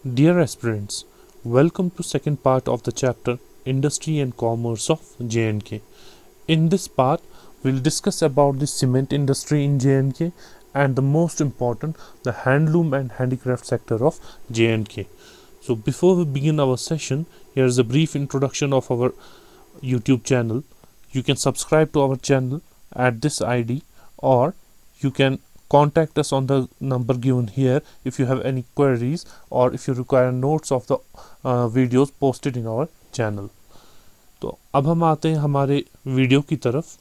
Dear aspirants, welcome to second part of the chapter Industry and Commerce of J&K. In this part, we'll discuss about the cement industry in J&K and the most important, the handloom and handicraft sector of J&K. So before we begin our session, here's a brief introduction of our YouTube channel. You can subscribe to our channel at this ID, or you can contact us on the number given here if you have any queries or if you require notes of the videos posted in our channel. तो अब हम आते हैं हमारे video की तरफ।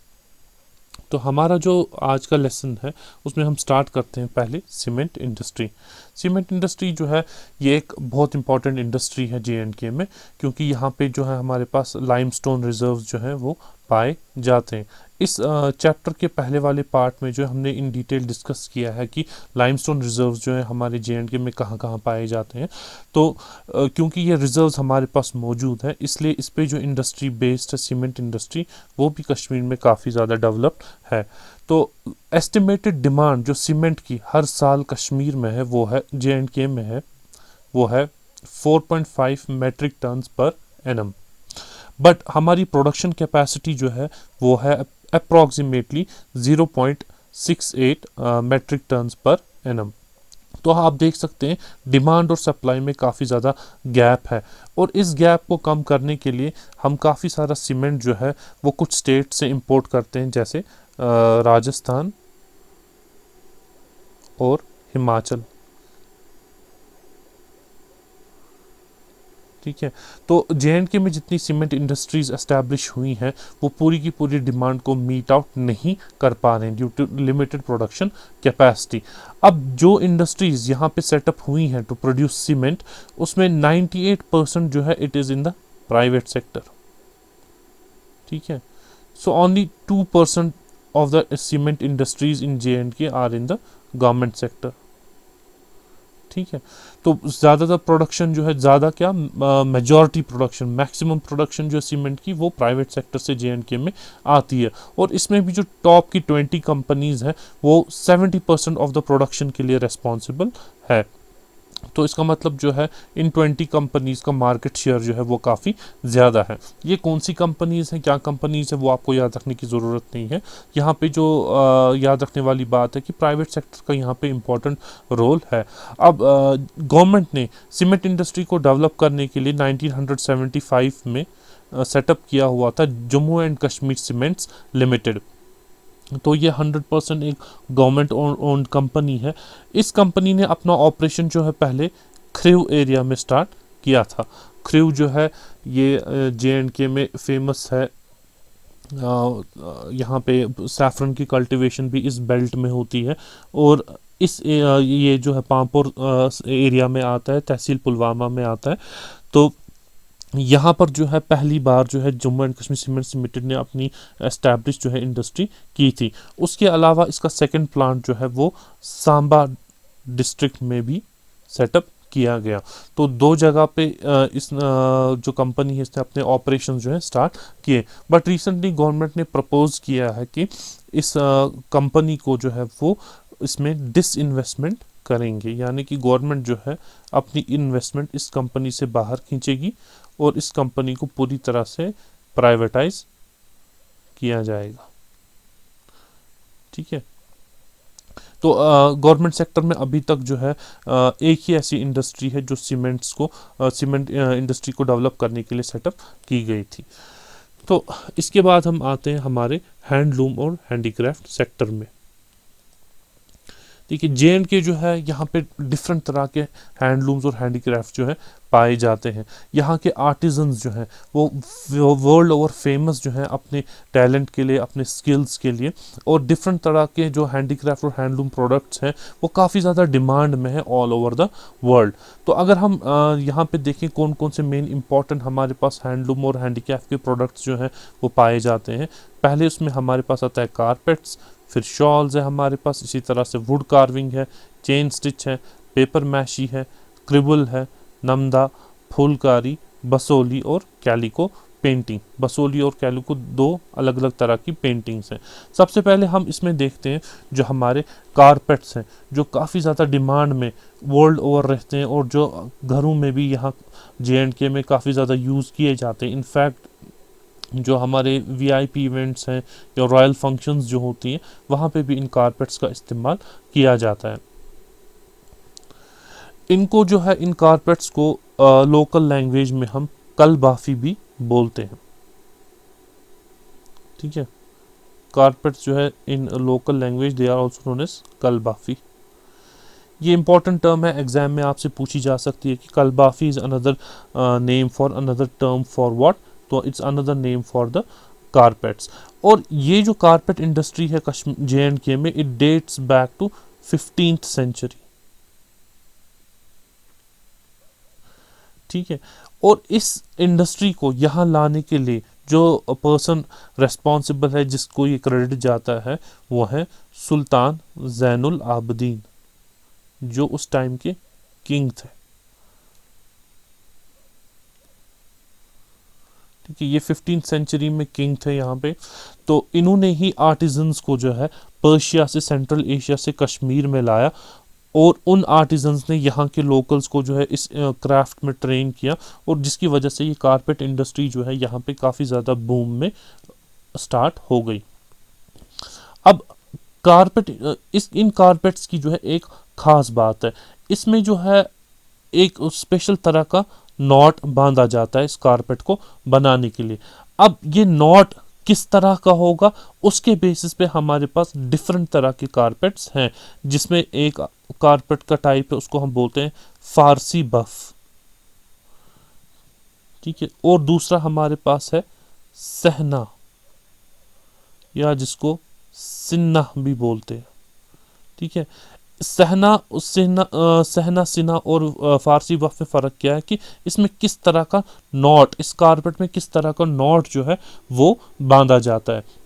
तो हमारा जो आज का लेसन है उसमें हम स्टार्ट करते हैं पहले सीमेंट इंडस्ट्री। सीमेंट इंडस्ट्री जो है ये एक बहुत इंपॉर्टेंट इंडस्ट्री है J&K में, क्योंकि यहाँ पे जो है हमारे पास लाइमस्टोन रिजर्व्स जो हैं वो पाए जाते हैं। इस चैप्टर के पहले वाले पार्ट में जो हमने इन डिटेल डिस्कस किया है कि लाइमस्टोन रिजर्व्स जो है हमारे J&K में कहाँ कहाँ पाए जाते हैं। तो क्योंकि ये रिजर्व्स हमारे पास मौजूद है, इसलिए इस पे जो इंडस्ट्री बेस्ड है सीमेंट इंडस्ट्री वो भी कश्मीर में काफ़ी ज़्यादा डेवलप्ड है। तो एस्टिमेटेड डिमांड जो सीमेंट की हर साल कश्मीर में है वो है J&K में है वो है 4.5 metric tons per annum. But हमारी प्रोडक्शन कैपेसिटी जो है वो है approximately 0.68 metric tons per annum. तो आप देख सकते हैं डिमांड और सप्लाई में काफ़ी ज़्यादा गैप है, और इस गैप को कम करने के लिए हम काफ़ी सारा सीमेंट जो है वो कुछ स्टेट से इंपोर्ट करते हैं, जैसे राजस्थान और हिमाचल। ठीक है, तो J&K में जितनी सीमेंट इंडस्ट्रीज एस्टैब्लिश हुई हैं वो पूरी की पूरी डिमांड को मीट आउट नहीं कर पा रहे हैं due to limited production capacity. अब जो इंडस्ट्रीज यहाँ पे सेटअप हुई हैं टू प्रोड्यूस सीमेंट, उसमें 98% जो है it is in the private sector. ठीक है, so only 2% of the cement industries in J&K are in the government sector. ठीक है, तो ज़्यादातर प्रोडक्शन जो है ज़्यादा क्या मेजॉरिटी प्रोडक्शन, मैक्सिमम प्रोडक्शन जो है सीमेंट की वो प्राइवेट सेक्टर से J&K में आती है। और इसमें भी जो टॉप की 20 कंपनीज हैं वो 70% ऑफ द प्रोडक्शन के लिए रिस्पॉन्सिबल है। तो इसका मतलब जो है इन 20 कंपनीज़ का मार्केट शेयर जो है वो काफ़ी ज़्यादा है। ये कौन सी कंपनीज़ हैं, क्या कंपनीज़ है, वो आपको याद रखने की ज़रूरत नहीं है। यहाँ पे जो याद रखने वाली बात है कि प्राइवेट सेक्टर का यहाँ पे इम्पोर्टेंट रोल है। अब गवर्नमेंट ने सीमेंट इंडस्ट्री को डेवलप करने के लिए 1975 में सेटअप किया हुआ था Jammu and Kashmir cements limited. तो ये 100% एक गवर्नमेंट ओन्ड कंपनी है। इस कंपनी ने अपना ऑपरेशन जो है पहले खरीव एरिया में स्टार्ट किया था। खरीव जो है ये J&K में फेमस है। यहाँ पे सैफरन की कल्टीवेशन भी इस बेल्ट में होती है, और ये जो है पामपुर एरिया में आता है, तहसील पुलवामा में आता है। तो यहाँ पर जो है पहली बार जो है Jammu and Kashmir cements limited ने अपनी एस्टैब्लिश जो है इंडस्ट्री की थी। उसके अलावा इसका सेकंड प्लांट जो है वो सांबा डिस्ट्रिक्ट में भी सेटअप किया गया। तो दो जगह पे इस जो कंपनी है इसने अपने ऑपरेशन जो है स्टार्ट किए। बट रिसेंटली गवर्नमेंट ने प्रपोज किया है कि इस कंपनी को जो है वो इसमें डिसइन्वेस्टमेंट करेंगे, यानी कि गवर्नमेंट जो है अपनी इन्वेस्टमेंट इस कंपनी से बाहर खींचेगी और इस कंपनी को पूरी तरह से प्राइवेटाइज किया जाएगा। ठीक है, तो गवर्नमेंट सेक्टर में अभी तक जो है एक ही ऐसी इंडस्ट्री है जो सीमेंट इंडस्ट्री को डेवलप करने के लिए सेटअप की गई थी। तो इसके बाद हम आते हैं हमारे हैंडलूम और हैंडीक्राफ्ट सेक्टर में। देखिए J&K जो है यहाँ पे डिफरेंट तरह के हैंडलूम्स और हैंडीक्राफ्ट जो है पाए जाते हैं। यहाँ के आर्टिजन्स जो हैं वो वर्ल्ड ओवर फेमस जो हैं अपने टैलेंट के लिए, अपने स्किल्स के लिए, और डिफरेंट तरह के जो हैंडीक्राफ्ट और हैंडलूम प्रोडक्ट्स हैं वो काफ़ी ज़्यादा डिमांड में है ऑल ओवर द वर्ल्ड। तो अगर हम यहाँ पे देखें कौन कौन से मेन इंपॉर्टेंट हमारे पास हैंडलूम और हैंडीक्राफ्ट के प्रोडक्ट्स जो हैं वो पाए जाते हैं, पहले उसमें हमारे पास आता है कारपेट्स, फिर शॉल्स है हमारे पास, इसी तरह से वुड कार्विंग है, चेन स्टिच है, पेपर मैशी है, क्रिबल है, नमदा, फुलकारी, बसोली और कैलिको पेंटिंग। बसोली और कैलिको दो अलग अलग तरह की पेंटिंग्स हैं। सबसे पहले हम इसमें देखते हैं जो हमारे कारपेट्स हैं, जो काफ़ी ज़्यादा डिमांड में वर्ल्ड ओवर रहते हैं और जो घरों में भी यहाँ JNK में काफ़ी ज़्यादा यूज़ किए जाते हैं। इनफैक्ट जो हमारे VIP इवेंट्स हैं या रॉयल फंक्शंस जो होती हैं, वहाँ पे भी इन कारपेट्स का इस्तेमाल किया जाता है। इनको जो है, इन कारपेट्स को लोकल लैंग्वेज में हम कलबाफी भी बोलते हैं। ठीक है, कारपेट्स जो है in local language they are also known as Kalbafi. ये इंपॉर्टेंट टर्म है, एग्जाम में आपसे पूछी जा सकती है कि Kalbafi is another name for another term for what, तो it's another name for the carpets. और ये जो कारपेट इंडस्ट्री है JNK में, it dates back to 15th century. ठीक है, और इस इंडस्ट्री को यहाँ लाने के लिए जो पर्सन रेस्पॉन्सिबल है, जिसको ये क्रेडिट जाता है, वो है सुल्तान जैनुल आबदीन, जो उस टाइम के किंग थे। ठीक है, ये 15th सेंचुरी में किंग थे यहाँ पे। तो इन्होंने ही आर्टिजन्स को जो है पर्शिया से, सेंट्रल एशिया से कश्मीर में लाया, और उन आर्टिजन्स ने यहाँ के लोकल्स को जो है इस क्राफ्ट में ट्रेन किया, और जिसकी वजह से ये कारपेट इंडस्ट्री जो है यहाँ पे काफ़ी ज़्यादा बूम में स्टार्ट हो गई। अब कारपेट, इन कारपेट्स की जो है एक ख़ास बात है, इसमें जो है एक स्पेशल तरह का नॉट बांधा जाता है इस कारपेट को बनाने के लिए। अब ये नॉट किस तरह का होगा, उसके बेसिस पे हमारे पास डिफरेंट तरह के कारपेट्स हैं, जिसमें एक कारपेट का टाइप है, उसको हम बोलते हैं फारसी बफ। ठीक है, और दूसरा हमारे पास है सहना, या जिसको सिन्ना भी बोलते हैं। ठीक है, सहना सिन्हा और फारसी बफ में फ़र्क क्या है कि इसमें किस तरह का नॉट, इस कारपेट में किस तरह का नॉट जो है वो बांधा जाता है।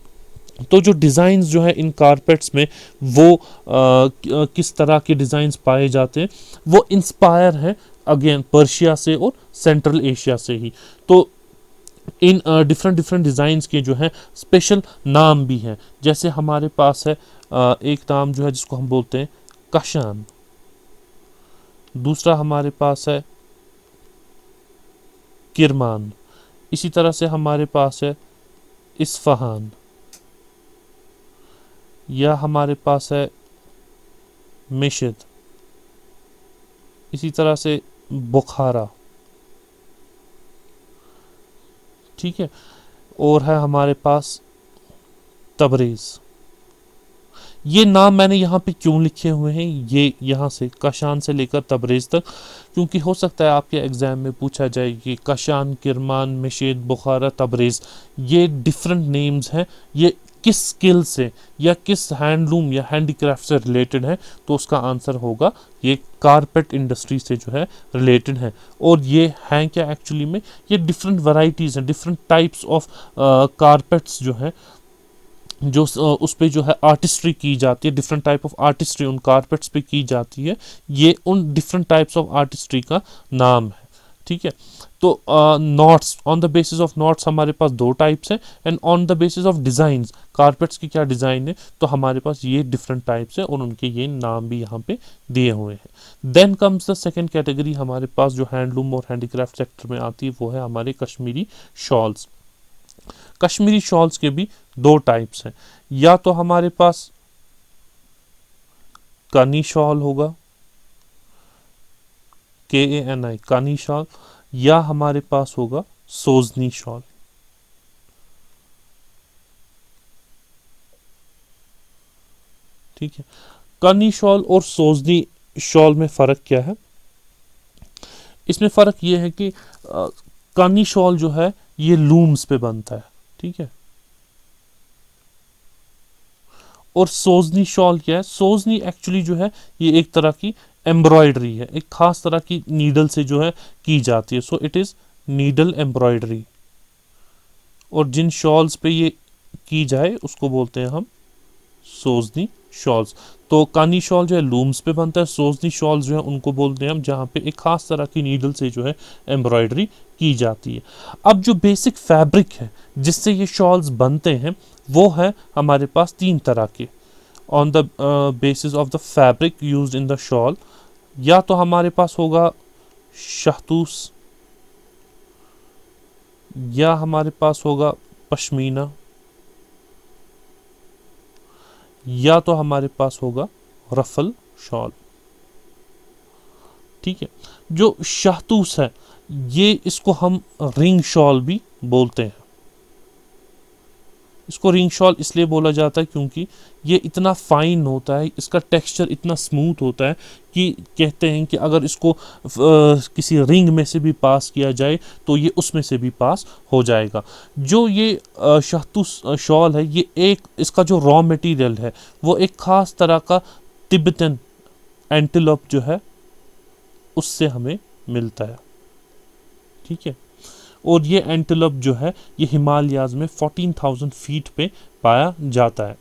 तो जो डिज़ाइंस जो है इन कारपेट्स में, वो किस तरह के डिज़ाइंस पाए जाते हैं, वो इंस्पायर हैं अगेन पर्शिया से और सेंट्रल एशिया से ही। तो इन डिफरेंट डिफरेंट डिज़ाइंस के जो हैं स्पेशल नाम भी हैं। जैसे हमारे पास है एक नाम जो है जिसको हम बोलते हैं कशान, दूसरा हमारे पास है किरमान, इसी तरह से हमारे पास है इस्फहान, या हमारे पास है मिशिद, इसी तरह से बुखारा। ठीक है, और है हमारे पास तबरेज़। ये नाम मैंने यहाँ पे क्यों लिखे हुए हैं, ये यहाँ से कशान से लेकर तबरेज़ तक, क्योंकि हो सकता है आपके एग्ज़ाम में पूछा जाए कि कशान, किरमान, मिशीद, बुखारा, तबरेज़, ये डिफरेंट नेम्स हैं, ये किस स्किल से या किस हैंडलूम या हैंडीक्राफ्ट से रिलेटेड है, तो उसका आंसर होगा ये कारपेट इंडस्ट्री से जो है रिलेटेड है। और ये हैं क्या एक्चुअली में, ये डिफरेंट वैरायटीज़ हैं, डिफरेंट टाइप्स ऑफ कारपेट्स जो है, जो उस पे जो है आर्टिस्ट्री की जाती है, डिफरेंट टाइप ऑफ आर्टिस्ट्री उन कारपेट्स पे की जाती है, ये उन डिफरेंट टाइप्स ऑफ आर्टिस्ट्री का नाम है। ठीक है, तो knots, on the basis of knots हमारे पास दो टाइप्स हैं, and on the basis of designs, carpets की क्या डिज़ाइन है, तो हमारे पास ये डिफरेंट टाइप्स है और उनके ये नाम भी यहाँ पे दिए हुए हैं। Then comes the second category हमारे पास जो हैंडलूम और हैंडीक्राफ्ट सेक्टर में आती है, वो है हमारे कश्मीरी शॉल्स। कश्मीरी शॉल्स के भी दो टाइप्स हैं, या तो हमारे पास कानी शॉल होगा, KANI कानी शॉल, या हमारे पास होगा सोजनी शॉल। ठीक है, कानी शॉल और सोजनी शॉल में फ़र्क क्या है, इसमें फ़र्क ये है कि कानी शॉल जो है ये लूम्स पे बनता है। ठीक है, और सोजनी शॉल क्या है, सोजनी एक्चुअली जो है ये एक तरह की एम्ब्रॉयडरी है, एक खास तरह की नीडल से जो है की जाती है, so it is needle embroidery. और जिन शॉल्स पे ये की जाए उसको बोलते हैं हम सोजनी शॉल्स। तो कानी शॉल जो है लूम्स पे बनता है, सोजनी शॉल जो है उनको बोलते हैं हम जहाँ पे एक खास तरह की नीडल से जो है एम्ब्रॉयडरी की जाती है। अब जो बेसिक फैब्रिक है जिससे ये शॉल्स बनते हैं वो है हमारे पास 3 तरह के। On the basis of the fabric used in the shawl, या तो हमारे पास होगा शहतूस, या हमारे पास होगा पश्मीना, या तो हमारे पास होगा रफल शॉल। ठीक है, जो शहतूस है ये इसको हम रिंग शॉल भी बोलते हैं। इसको रिंग शॉल इसलिए बोला जाता है क्योंकि ये इतना फाइन होता है, इसका टेक्सचर इतना स्मूथ होता है कि कहते हैं कि अगर इसको किसी रिंग में से भी पास किया जाए तो ये उसमें से भी पास हो जाएगा। जो ये शहतूस शॉल है, ये एक इसका जो रॉ मटेरियल है वो एक ख़ास तरह का तिब्बतन एंटीलोप जो है उससे हमें मिलता है। ठीक है, और ये एंटीलोप जो है ये हिमालयाज में 14,000 फीट पे पाया जाता है।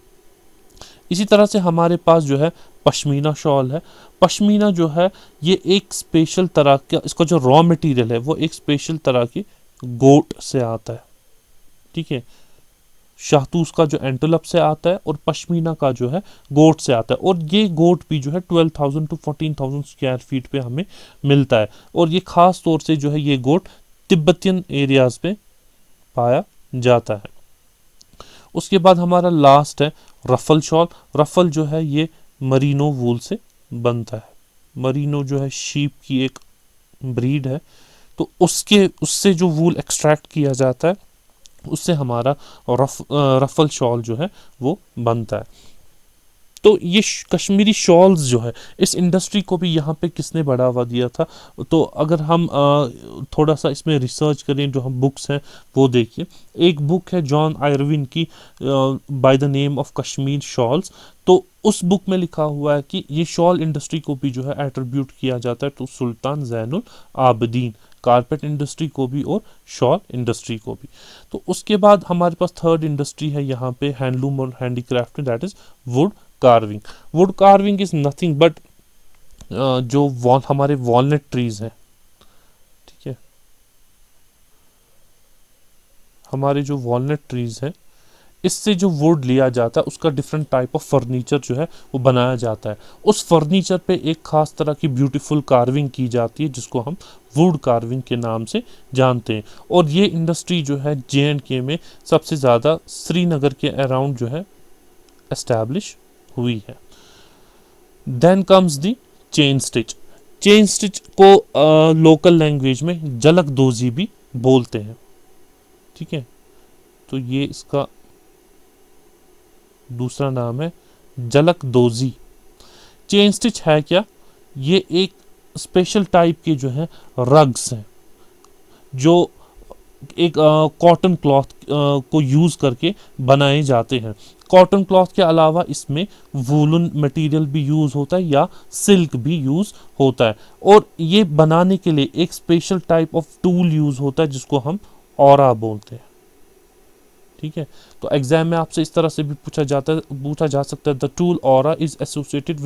इसी तरह से हमारे पास जो है पश्मीना शॉल है। पश्मीना जो है ये एक स्पेशल तरह का, इसका जो रॉ मटेरियल है वो एक स्पेशल तरह की गोट से आता है। ठीक है, शाहतूस का जो एंटीलोप से आता है और पश्मीना का जो है गोट से आता है, और ये गोट भी जो है 12,000 टू 14,000 स्क्वायर फीट पे हमें मिलता है। और ये खास तौर से जो है ये गोट तिब्बतियन एरियाज पे पाया जाता है। उसके बाद हमारा लास्ट है रफल शॉल। रफल जो है ये मरीनो वूल से बनता है। मरीनो जो है शीप की एक ब्रीड है, तो उससे जो वूल एक्सट्रैक्ट किया जाता है उससे हमारा रफल शॉल जो है वो बनता है। तो ये कश्मीरी शॉल्स जो है इस इंडस्ट्री को भी यहाँ पे किसने बढ़ावा दिया था? तो अगर हम थोड़ा सा इसमें रिसर्च करें, जो हम बुक्स हैं वो देखिए। एक बुक है जॉन आयरविन की by the name of Kashmir shawls. तो उस बुक में लिखा हुआ है कि ये शॉल इंडस्ट्री को भी जो है एट्रीब्यूट किया जाता है to Sultan Zainul Abidin, carpet industry को भी और शॉल इंडस्ट्री को भी। तो उसके बाद हमारे पास थर्ड इंडस्ट्री है यहाँ पे हैंडलूम और handicraft, that is wood carving. Wood carving is nothing but जो हमारे वॉलनट ट्रीज हैं, ठीक है, हमारे जो वॉलनट ट्रीज हैं इससे जो वुड लिया जाता है उसका डिफरेंट टाइप ऑफ फर्नीचर जो है वो बनाया जाता है। उस फर्नीचर पे एक खास तरह की ब्यूटीफुल कार्विंग की जाती है जिसको हम वुड कार्विंग के नाम से जानते हैं। और ये इंडस्ट्री जो है JNK में सबसे ज़्यादा श्रीनगर के अराउंड जो है एस्टैब्लिश हुई है। Then comes the chain stitch. Chain stitch को लोकल लैंग्वेज में जलक दोजी भी बोलते हैं। ठीक है, तो ये इसका दूसरा नाम है जलक दोजी। चेन स्टिच है क्या? ये एक स्पेशल टाइप के जो है रग्स हैं जो एक कॉटन क्लॉथ को यूज़ करके बनाए जाते हैं। कॉटन क्लॉथ के अलावा इसमें वूलन मटेरियल भी यूज़ होता है या सिल्क भी यूज़ होता है। और ये बनाने के लिए एक special type of tool use होता है जिसको हम औरा बोलते हैं। ठीक है, तो एग्जाम में आपसे इस तरह से भी पूछा जा सकता है the tool aura is associated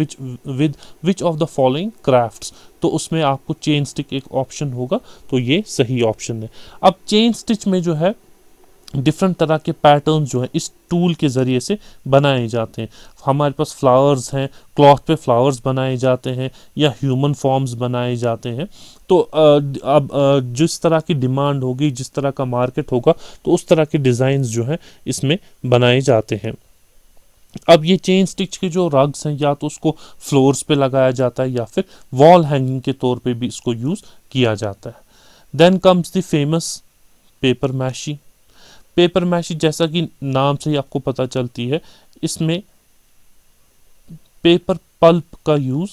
with which of the following crafts. तो उसमें आपको चेन स्टिच एक ऑप्शन होगा, तो ये सही ऑप्शन है। अब चेन स्टिच में जो है डिफरेंट तरह के पैटर्न जो है इस टूल के ज़रिए से बनाए जाते हैं। हमारे पास फ्लावर्स हैं, क्लॉथ पे फ्लावर्स बनाए जाते हैं या ह्यूमन फॉर्म्स बनाए जाते हैं। तो अब जिस तरह की डिमांड होगी, जिस तरह का मार्केट होगा, तो उस तरह के डिज़ाइंस जो हैं इसमें बनाए जाते हैं। अब ये चेन स्टिच के जो रग्स हैं या तो उसको फ्लोर्स पे लगाया जाता है या फिर वॉल हैंगिंग के तौर पे भी इसको यूज़ किया जाता है। Then comes the famous paper mache. Paper mache जैसा कि नाम से ही आपको पता चलती है, इसमें पेपर पल्प का यूज़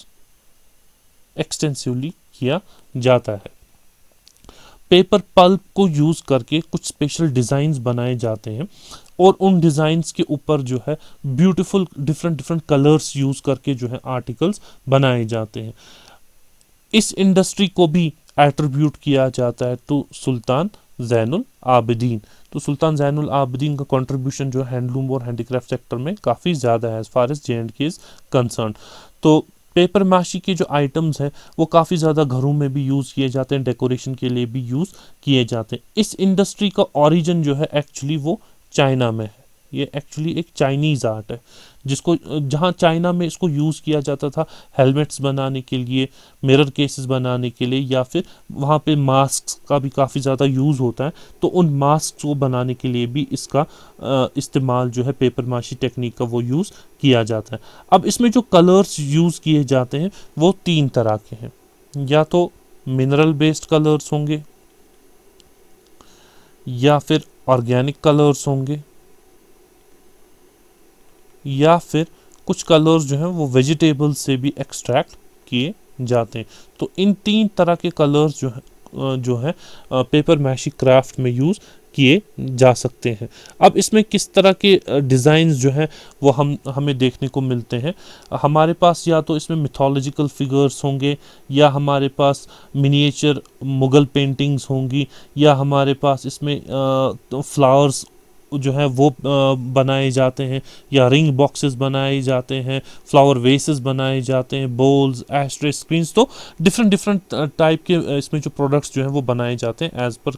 एक्सटेंसिवली किया जाता है। पेपर पल्प को यूज़ करके कुछ स्पेशल डिज़ाइंस बनाए जाते हैं और उन डिज़ाइंस के ऊपर जो है ब्यूटीफुल डिफरेंट कलर्स यूज़ करके जो है आर्टिकल्स बनाए जाते हैं। इस इंडस्ट्री को भी एट्रीब्यूट किया जाता है टू सुल्तान जैनुल आबिदीन। तो सुल्तान जैनुल आबिदीन का कंट्रीब्यूशन जो हैंडलूम और हैंडीक्राफ्ट सेक्टर में काफ़ी ज़्यादा है as far as JNK is concern. तो पेपर माशी के जो आइटम्स हैं वो काफ़ी ज़्यादा घरों में भी यूज़ किए जाते हैं, डेकोरेशन के लिए भी यूज़ किए जाते हैं। इस इंडस्ट्री का ओरिजिन जो है एक्चुअली वो चाइना में है। ये एक्चुअली एक चाइनीज़ आर्ट है जिसको जहाँ चाइना में इसको यूज़ किया जाता था हेलमेट्स बनाने के लिए, मिरर केसेस बनाने के लिए, या फिर वहाँ पे मास्क का भी काफ़ी ज़्यादा यूज़ होता है। तो उन मास्क को बनाने के लिए भी इसका इस्तेमाल जो है पेपर माशी टेक्निक का वो यूज़ किया जाता है। अब इसमें जो कलर्स यूज़ किए जाते हैं वो 3 तरह के हैं। या तो मिनरल बेस्ड कलर्स होंगे, या फिर ऑर्गेनिक कलर्स होंगे, या फिर कुछ कलर्स जो हैं वो वेजिटेबल्स से भी एक्सट्रैक्ट किए जाते हैं। तो इन 3 तरह के कलर्स जो है पेपर मैशी क्राफ्ट में यूज़ किए जा सकते हैं। अब इसमें किस तरह के डिज़ाइंस जो हैं वो हमें देखने को मिलते हैं। हमारे पास या तो इसमें मिथोलॉजिकल फिगर्स होंगे, या हमारे पास मिनिएचर मुग़ल पेंटिंग्स होंगी, या हमारे पास इसमें फ्लावर्स जो है वो बनाए जाते हैं, या रिंग बॉक्सेस बनाए जाते हैं, फ्लावर वेसेस बनाए जाते हैं, बोल्स, एस्ट्रे स्क्रीन्स। तो डिफरेंट डिफरेंट टाइप के इसमें जो प्रोडक्ट्स जो हैं वो बनाए जाते हैं as per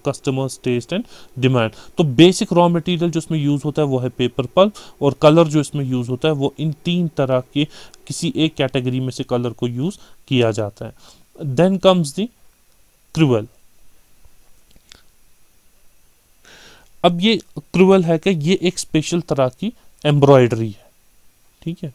customers taste and demand. तो बेसिक रॉ मटेरियल जो इसमें यूज़ होता है वो है पेपर पल्प, और कलर जो इसमें यूज़ होता है वो इन 3 तरह के किसी एक कैटेगरी में से कलर को यूज़ किया जाता है। Then comes the crewel. अब ये क्रूअल है कि ये एक स्पेशल तरह की एम्ब्रॉयडरी है, ठीक है।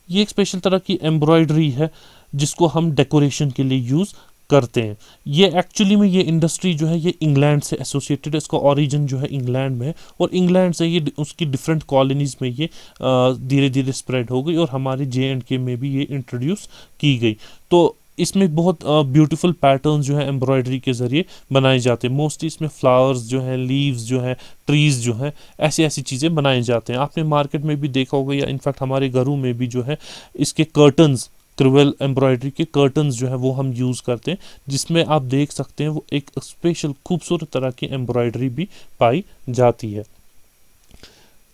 ये एक स्पेशल तरह की एम्ब्रॉयडरी है जिसको हम डेकोरेशन के लिए यूज़ करते हैं। ये एक्चुअली में ये इंडस्ट्री जो है ये इंग्लैंड से एसोसिएटेड है, इसका ओरिजिन जो है इंग्लैंड में है, और इंग्लैंड से ये उसकी डिफरेंट कॉलोनीज़ में ये धीरे धीरे स्प्रेड हो गई और हमारे JNK में भी ये इंट्रोड्यूस की गई। तो इसमें बहुत ब्यूटीफुल पैटर्न्स जो है एम्ब्रॉयडरी के ज़रिए बनाए जाते हैं। मोस्टली इसमें फ्लावर्स जो हैं, लीव्स जो हैं, ट्रीज़ जो हैं, ऐसी ऐसी चीज़ें बनाए जाते हैं। आपने मार्केट में भी देखा होगा, या इनफैक्ट हमारे घरों में भी जो है इसके कर्टन्स, क्रूअल एम्ब्रॉयडरी के कर्टन्स जो है वो हम यूज़ करते हैं, जिसमें आप देख सकते हैं वो एक स्पेशल खूबसूरत तरह की एम्ब्रॉयडरी भी पाई जाती है।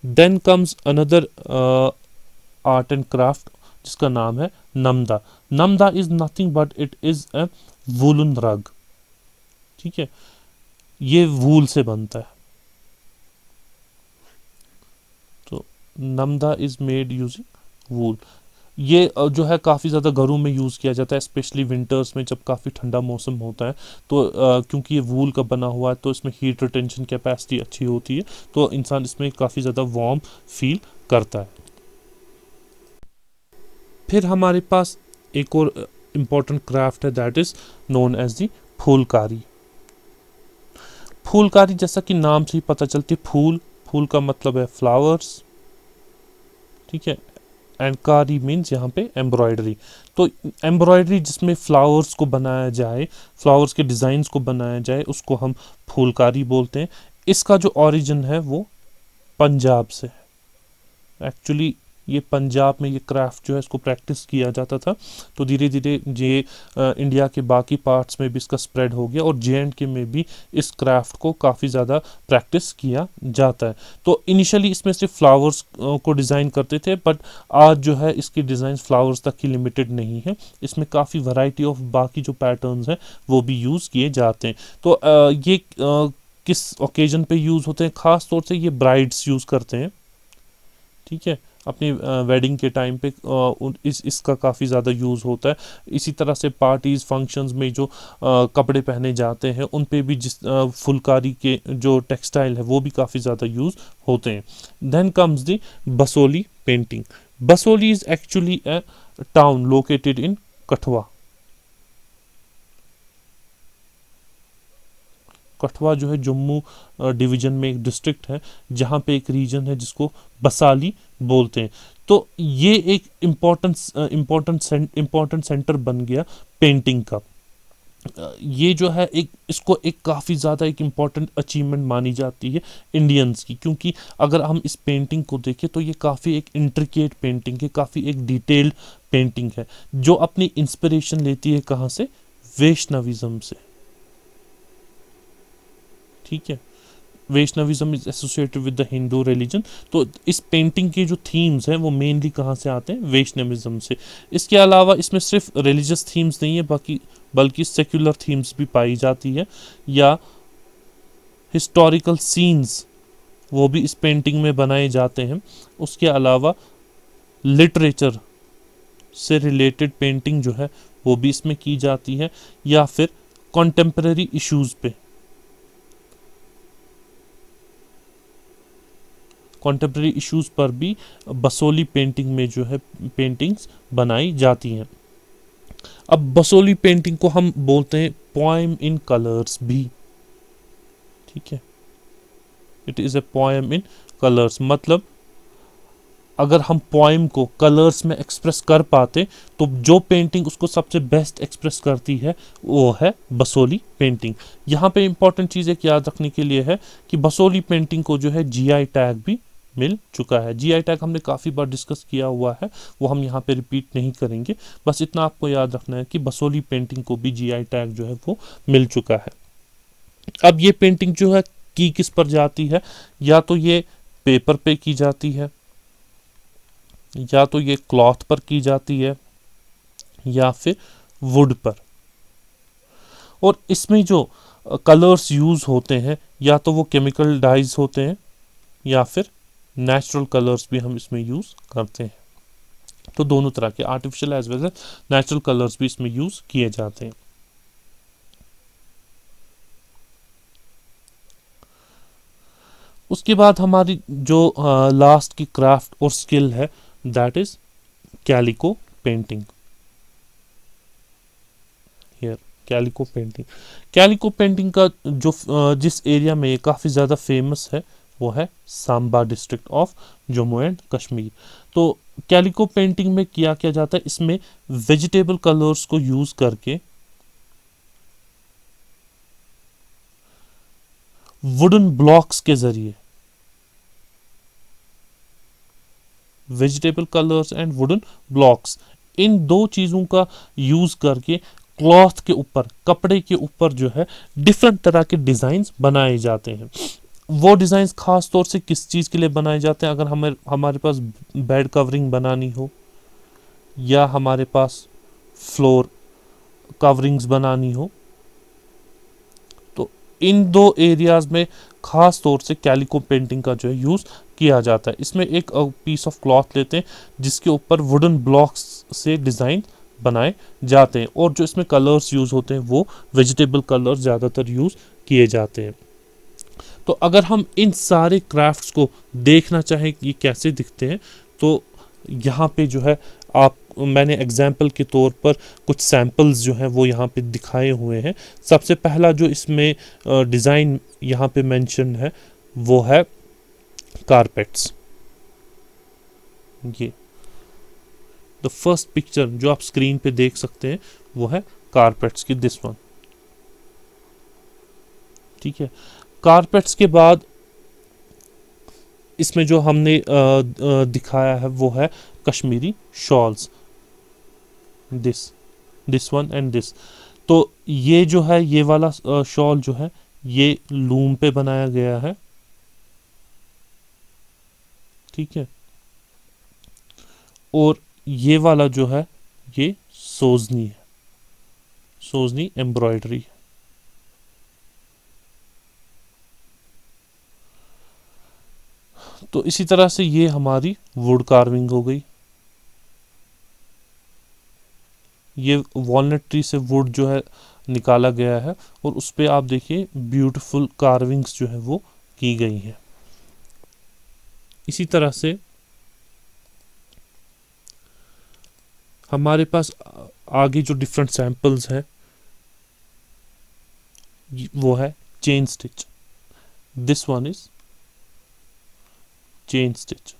Then comes another art and craft जिसका नाम है namda. Namda is nothing but it is a woollen rug, ठीक है। ये वूल से बनता है। तो namda is made using wool. ये जो है काफ़ी ज़्यादा घरों में यूज़ किया जाता है, स्पेशली विंटर्स में जब काफ़ी ठंडा मौसम होता है। तो क्योंकि ये वूल का बना हुआ है तो इसमें हीट रिटेंशन कैपेसिटी अच्छी होती है, तो इंसान इसमें काफ़ी ज़्यादा वार्म फील करता है। फिर हमारे पास एक और इम्पॉर्टेंट क्राफ्ट है, that is known as the Phulkari. Phulkari जैसा कि नाम से ही पता चलती है, फूल, फूल का मतलब है फ्लावर्स, ठीक है, एंड कारी मीन्स यहाँ पे एम्ब्रॉयडरी। तो एम्ब्रॉयडरी जिसमें फ्लावर्स को बनाया जाए, फ्लावर्स के डिज़ाइंस को बनाया जाए, उसको हम फूलकारी बोलते हैं। इसका जो ओरिजिन है वो पंजाब से है। एक्चुअली ये पंजाब में ये क्राफ्ट जो है इसको प्रैक्टिस किया जाता था, तो धीरे धीरे ये इंडिया के बाकी पार्ट्स में भी इसका स्प्रेड हो गया, और JNK में भी इस क्राफ्ट को काफ़ी ज़्यादा प्रैक्टिस किया जाता है। तो इनिशियली इसमें सिर्फ फ्लावर्स को डिज़ाइन करते थे, बट आज जो है इसकी डिज़ाइन फ्लावर्स तक ही लिमिटेड नहीं है, इसमें काफ़ी वैरायटी ऑफ बाकी जो पैटर्न्स हैं वो भी यूज़ किए जाते हैं। तो ये किस ओकेजन पे यूज़ होते हैं, ख़ास तौर से ये ब्राइड्स यूज़ करते हैं, ठीक है, अपनी वेडिंग के टाइम पे इसका काफ़ी ज़्यादा यूज़ होता है। इसी तरह से पार्टीज़, फंक्शंस में जो कपड़े पहने जाते हैं उन पे भी जिस फुलकारी के जो टेक्सटाइल है वो भी काफ़ी ज़्यादा यूज़ होते हैं। Then comes the Basohli painting. Basohli is actually a town located in Kathua. Kathua जो है जम्मू डिवीज़न में एक डिस्ट्रिक्ट है, जहाँ पे एक रीजन है जिसको बसाली बोलते हैं। तो ये एक इम्पोर्टेंट सेंटर बन गया पेंटिंग का। ये जो है एक इसको एक काफ़ी ज़्यादा एक इम्पॉर्टेंट अचीवमेंट मानी जाती है इंडियंस की, क्योंकि अगर हम इस पेंटिंग को देखें तो ये काफ़ी एक इंट्रिकेट पेंटिंग है, काफ़ी एक डिटेल्ड पेंटिंग है, जो अपनी इंस्पिरेशन लेती है कहाँ से, वैष्णविज्म से। ठीक है, Vaishnavism is associated with the Hindu religion. तो इस पेंटिंग के जो थीम्स हैं वो मेनली कहाँ से आते हैं, वैष्णविज्म से। इसके अलावा इसमें सिर्फ रिलीजियस थीम्स नहीं है, बल्कि सेक्युलर थीम्स भी पाई जाती है, या हिस्टोरिकल सीन्स वो भी इस पेंटिंग में बनाए जाते हैं। उसके अलावा लिटरेचर से रिलेटेड पेंटिंग जो है वो भी इसमें की जाती है, या फिर कॉन्टेम्पररी इश्यूज पे, कॉन्टेम्प्रेरी इश्यूज पर भी बसोली पेंटिंग में जो है पेंटिंग्स बनाई जाती हैं। अब बसोली पेंटिंग को हम बोलते हैं पोएम इन कलर्स भी। ठीक है, it is a poem in colours, मतलब अगर हम पोएम को कलर्स में एक्सप्रेस कर पाते तो जो पेंटिंग उसको सबसे बेस्ट एक्सप्रेस करती है वो है बसोली पेंटिंग। यहाँ पे इंपॉर्टेंट चीज़ एक याद रखने के लिए है कि बसोली पेंटिंग को जो है जीआई टैग भी मिल चुका है। जीआई टैग हमने काफ़ी बार डिस्कस किया हुआ है, वो हम यहाँ पे रिपीट नहीं करेंगे, बस इतना आपको याद रखना है कि बसोली पेंटिंग को भी जीआई टैग जो है वो मिल चुका है। अब ये पेंटिंग जो है की किस पर जाती है, या तो ये पेपर पे की जाती है, या तो ये क्लॉथ पर की जाती है, या फिर वुड पर। और इसमें जो कलर्स यूज होते हैं या तो वो केमिकल डाइज होते हैं, या फिर नेचुरल कलर्स भी हम इसमें यूज करते हैं। तो दोनों तरह के artificial as well as natural colours भी इसमें यूज किए जाते हैं। उसके बाद हमारी जो लास्ट की क्राफ्ट और स्किल है that is calico painting. Here calico painting, calico painting का जो जिस एरिया में ये काफ़ी ज़्यादा फेमस है वो है Samba district of Jammu and Kashmir. तो कैलिको पेंटिंग में किया क्या जाता है, इसमें वेजिटेबल कलर्स को यूज करके वुडन ब्लॉक्स के जरिए, vegetable colours and wooden blocks, इन दो चीज़ों का यूज करके क्लॉथ के ऊपर, कपड़े के ऊपर जो है डिफरेंट तरह के डिज़ाइंस बनाए जाते हैं। वो डिज़ाइंस खास तौर से किस चीज़ के लिए बनाए जाते हैं, अगर हमारे पास बेड कवरिंग बनानी हो, या हमारे पास फ्लोर कवरिंग्स बनानी हो, तो इन दो एरियाज में खास तौर से कैलिको पेंटिंग का जो है यूज़ किया जाता है। इसमें एक पीस ऑफ क्लॉथ लेते हैं जिसके ऊपर वुडन ब्लॉक्स से डिज़ाइन बनाए जाते हैं, और जो इसमें कलर्स यूज़ होते हैं वो वेजिटेबल कलर्स ज़्यादातर यूज़ किए जाते हैं। तो अगर हम इन सारे क्राफ्ट्स को देखना चाहें कि ये कैसे दिखते हैं, तो यहाँ पे जो है आप, मैंने एग्जाम्पल के तौर पर कुछ सैम्पल्स जो हैं वो यहाँ पे दिखाए हुए हैं। सबसे पहला जो इसमें डिज़ाइन यहाँ पे मेंशन है वो है कारपेट्स। ये द फर्स्ट पिक्चर जो आप स्क्रीन पे देख सकते हैं वो है कारपेट्स की, दिस वन। ठीक है, कारपेट्स के बाद इसमें जो हमने दिखाया है वो है Kashmiri shawls, this one and this. तो ये जो है ये वाला शॉल जो है ये लूम पे बनाया गया है। ठीक है, और ये वाला जो है ये सोजनी है, सोजनी एम्ब्रॉयडरी है। तो इसी तरह से ये हमारी वुड कार्विंग हो गई। ये वॉलनट ट्री से वुड जो है निकाला गया है, और उस पे आप देखिए ब्यूटीफुल कार्विंग्स जो है वो की गई हैं। इसी तरह से हमारे पास आगे जो डिफरेंट सैंपल्स हैं वो है chain stitch, this one is chain stitch.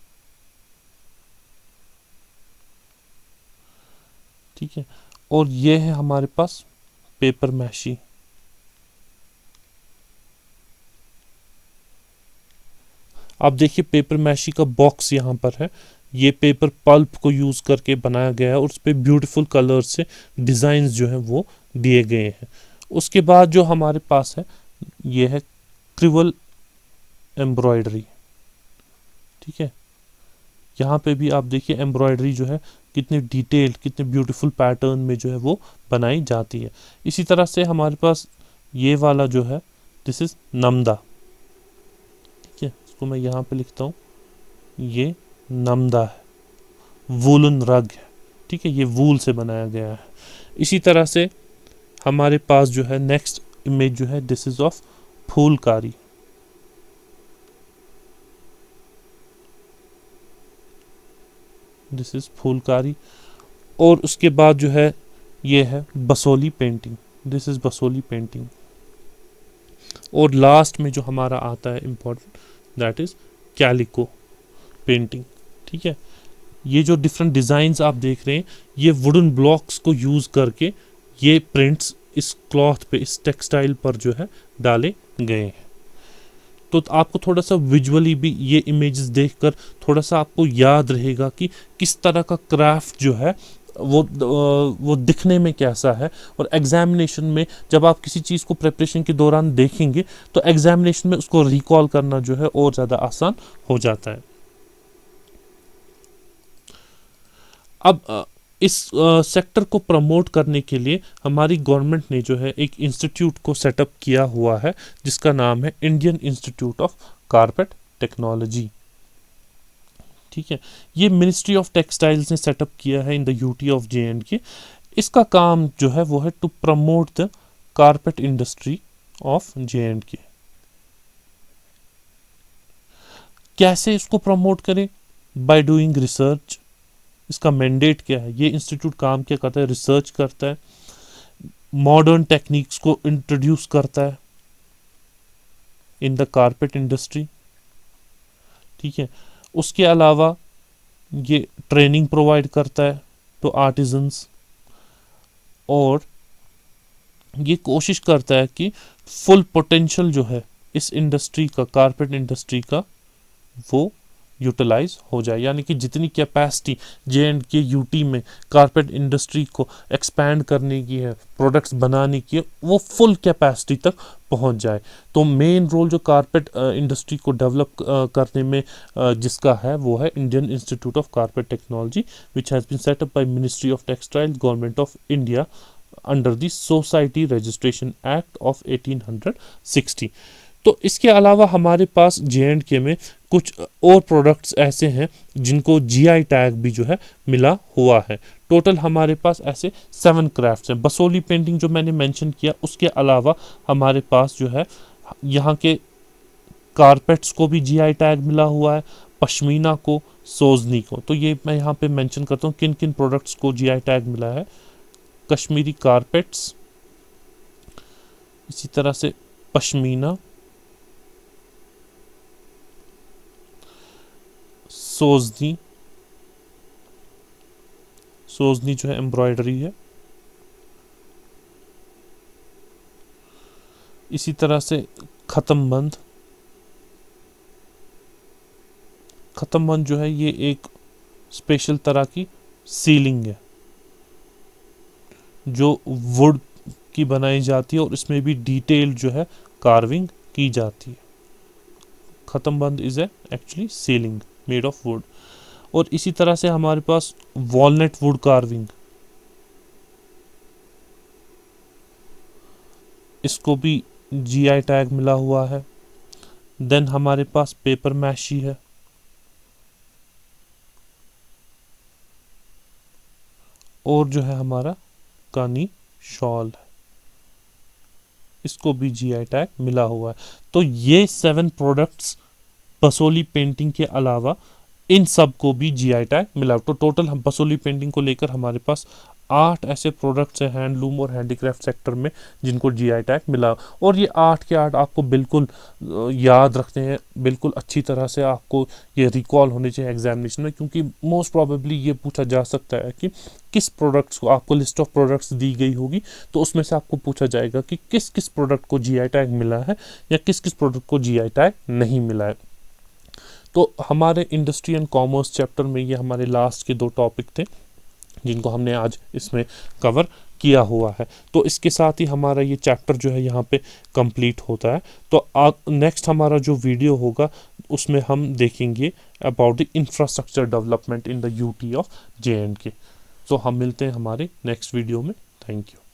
ठीक है, और ये है हमारे पास पेपर मैशी। आप देखिए पेपर मैशी का बॉक्स यहाँ पर है, ये पेपर पल्प को यूज करके बनाया गया है और उस पर ब्यूटीफुल कलर से डिजाइन जो है वो दिए गए हैं। उसके बाद जो हमारे पास है ये है क्रिवल एम्ब्रॉयडरी। ठीक है, यहाँ पे भी आप देखिए एम्ब्रॉयडरी जो है कितने डिटेल्ड, कितने ब्यूटीफुल पैटर्न में जो है वो बनाई जाती है। इसी तरह से हमारे पास ये वाला जो है दिस इज नमदा। ठीक है, इसको मैं यहाँ पे लिखता हूँ, ये नमदा है, वूलन रग है। ठीक है, ये वूल से बनाया गया है। इसी तरह से हमारे पास जो है नेक्स्ट इमेज जो है this is of Phulkari. This is Phulkari. और उसके बाद जो है ये है Basohli painting. This is Basohli painting. और लास्ट में जो हमारा आता है important that is calico painting. ठीक है, ये जो डिफरेंट डिजाइन्स आप देख रहे हैं ये वुडन ब्लॉक्स को यूज करके ये प्रिंट्स इस क्लॉथ पे, इस टेक्सटाइल पर जो है डाले गए हैं। तो आपको थोड़ा सा विजुअली भी ये इमेजेस देखकर थोड़ा सा आपको याद रहेगा कि किस तरह का क्राफ्ट जो है वो दिखने में कैसा है। और एग्जामिनेशन में जब आप किसी चीज़ को प्रिपरेशन के दौरान देखेंगे तो एग्जामिनेशन में उसको रिकॉल करना जो है और ज़्यादा आसान हो जाता है। अब इस सेक्टर को प्रमोट करने के लिए हमारी गवर्नमेंट ने जो है एक इंस्टीट्यूट को सेटअप किया हुआ है जिसका नाम है Indian Institute of Carpet Technology. ठीक है, ये मिनिस्ट्री ऑफ टेक्सटाइल्स ने सेटअप किया है in the UT of JNK। इसका काम जो है वो है to promote the carpet industry of JNK। कैसे इसको प्रमोट करें? By doing research. इसका मैंडेट क्या है? ये इंस्टीट्यूट काम क्या करता है? रिसर्च करता है, मॉडर्न टेक्निक्स को इंट्रोड्यूस करता है इन द कारपेट इंडस्ट्री। ठीक है, उसके अलावा ये ट्रेनिंग प्रोवाइड करता है तो आर्टिजन्स, और ये कोशिश करता है कि फुल पोटेंशियल जो है इस इंडस्ट्री का, कारपेट इंडस्ट्री का, वो यूटिलाइज हो जाए। यानी कि जितनी कैपेसिटी JNK यूटी में कारपेट इंडस्ट्री को एक्सपैंड करने की है, प्रोडक्ट्स बनाने की है, वो फुल कैपेसिटी तक पहुंच जाए। तो मेन रोल जो कारपेट इंडस्ट्री को डेवलप करने में जिसका है वो है Indian Institute of Carpet Technology which has been set up by Ministry of Textile, Government of India under the Society Registration Act of 1860। तो इसके अलावा हमारे पास JNK में कुछ और प्रोडक्ट्स ऐसे हैं जिनको GI टैग भी जो है मिला हुआ है। टोटल हमारे पास ऐसे 7 क्राफ्ट्स हैं। बसोली पेंटिंग जो मैंने मेंशन किया, उसके अलावा हमारे पास जो है यहाँ के कारपेट्स को भी GI टैग मिला हुआ है, पश्मीना को, सोजनी को। तो ये मैं यहाँ पे मेंशन करता हूँ किन किन प्रोडक्ट्स को GI टैग मिला है। कश्मीरी कारपेट्स, इसी तरह से पश्मीना, सोजनी। सोजनी जो है एम्ब्रॉयडरी है। इसी तरह से खत्मबंद। खत्मबंद जो है ये एक स्पेशल तरह की सीलिंग है जो वुड की बनाई जाती है और इसमें भी डिटेल जो है कार्विंग की जाती है। Khatamband is a actually ceiling made of wood. और इसी तरह से हमारे पास वॉलनट वुड कार्विंग, इसको भी GI टैग मिला हुआ है। देन हमारे पास पेपर मैशी है, और जो है हमारा कानी शॉल है, इसको भी GI टैग मिला हुआ है। तो ये 7 प्रोडक्ट्स बसोली पेंटिंग के अलावा इन सब को भी जीआई टैग मिला। तो टोटल हम बसोली पेंटिंग को लेकर हमारे पास 8 ऐसे प्रोडक्ट्स हैं हैंडलूम और हैंडीक्राफ्ट सेक्टर में जिनको जीआई टैग मिला। और ये 8 के 8 आपको बिल्कुल याद रखते हैं, बिल्कुल अच्छी तरह से आपको ये रिकॉल होने चाहिए एग्जामिनेशन में, क्योंकि मोस्ट प्रोबेबली ये पूछा जा सकता है कि किस प्रोडक्ट्स को, आपको लिस्ट ऑफ प्रोडक्ट्स दी गई होगी तो उसमें से आपको पूछा जाएगा कि किस किस प्रोडक्ट को जीआई टैग मिला है या किस किस प्रोडक्ट को जीआई टैग नहीं मिला है। तो हमारे इंडस्ट्री एंड कॉमर्स चैप्टर में ये हमारे लास्ट के 2 टॉपिक थे जिनको हमने आज इसमें कवर किया हुआ है। तो इसके साथ ही हमारा ये चैप्टर जो है यहाँ पे कंप्लीट होता है। तो नेक्स्ट हमारा जो वीडियो होगा उसमें हम देखेंगे about the infrastructure development in the UT of JNK। तो हम मिलते हैं हमारे नेक्स्ट वीडियो में। Thank you.